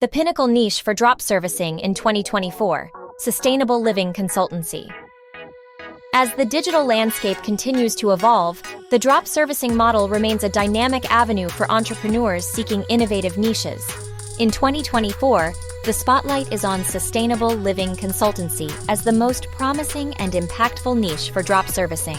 The pinnacle niche for drop servicing in 2024, Sustainable Living Consultancy. As the digital landscape continues to evolve, the drop servicing model remains a dynamic avenue for entrepreneurs seeking innovative niches. In 2024, the spotlight is on Sustainable Living Consultancy as the most promising and impactful niche for drop servicing.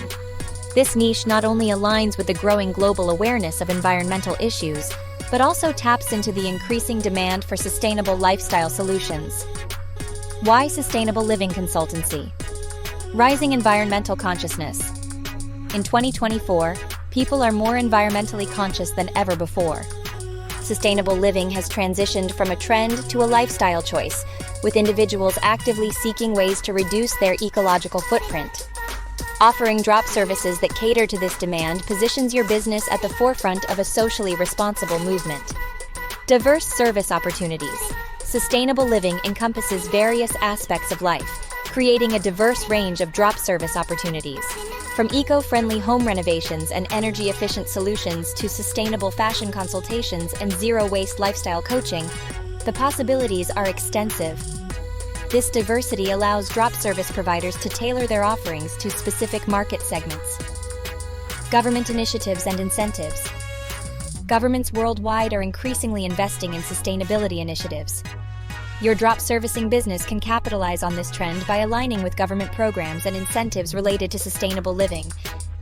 This niche not only aligns with the growing global awareness of environmental issues, but also taps into the increasing demand for sustainable lifestyle solutions. Why Sustainable Living Consultancy? Rising environmental consciousness. In 2024, people are more environmentally conscious than ever before. Sustainable living has transitioned from a trend to a lifestyle choice, with individuals actively seeking ways to reduce their ecological footprint. Offering drop services that cater to this demand positions your business at the forefront of a socially responsible movement. Diverse service opportunities. Sustainable living encompasses various aspects of life, creating a diverse range of drop service opportunities. From eco-friendly home renovations and energy-efficient solutions to sustainable fashion consultations and zero-waste lifestyle coaching, the possibilities are extensive. This diversity allows drop service providers to tailor their offerings to specific market segments. Government initiatives and incentives. Governments worldwide are increasingly investing in sustainability initiatives. Your drop servicing business can capitalize on this trend by aligning with government programs and incentives related to sustainable living.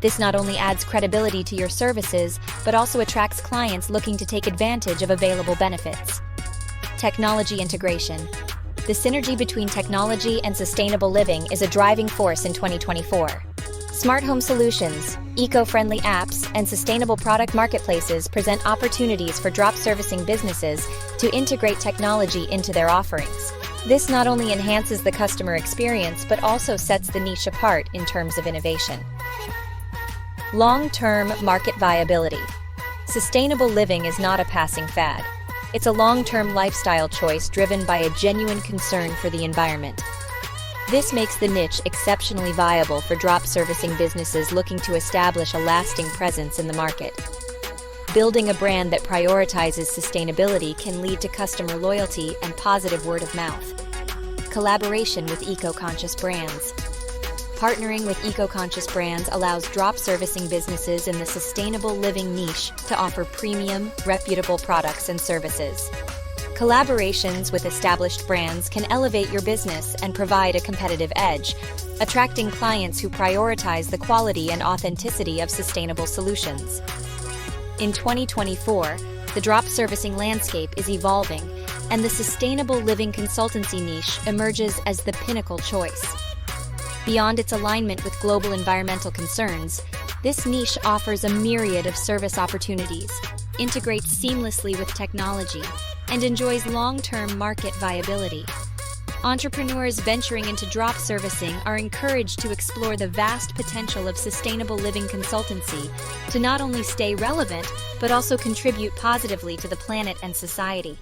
This not only adds credibility to your services, but also attracts clients looking to take advantage of available benefits. Technology integration. The synergy between technology and sustainable living is a driving force in 2024. Smart home solutions, eco-friendly apps, and sustainable product marketplaces present opportunities for drop servicing businesses to integrate technology into their offerings. This not only enhances the customer experience but also sets the niche apart in terms of innovation. Long-term market viability. Sustainable living is not a passing fad. It's a long-term lifestyle choice driven by a genuine concern for the environment. This makes the niche exceptionally viable for drop servicing businesses looking to establish a lasting presence in the market. Building a brand that prioritizes sustainability can lead to customer loyalty and positive word of mouth. Collaboration with eco-conscious brands. Partnering with eco-conscious brands allows drop servicing businesses in the sustainable living niche to offer premium, reputable products and services. Collaborations with established brands can elevate your business and provide a competitive edge, attracting clients who prioritize the quality and authenticity of sustainable solutions. In 2024, the drop servicing landscape is evolving, and the Sustainable Living Consultancy niche emerges as the pinnacle choice. Beyond its alignment with global environmental concerns, this niche offers a myriad of service opportunities, integrates seamlessly with technology, and enjoys long-term market viability. Entrepreneurs venturing into drop servicing are encouraged to explore the vast potential of sustainable living consultancy to not only stay relevant, but also contribute positively to the planet and society.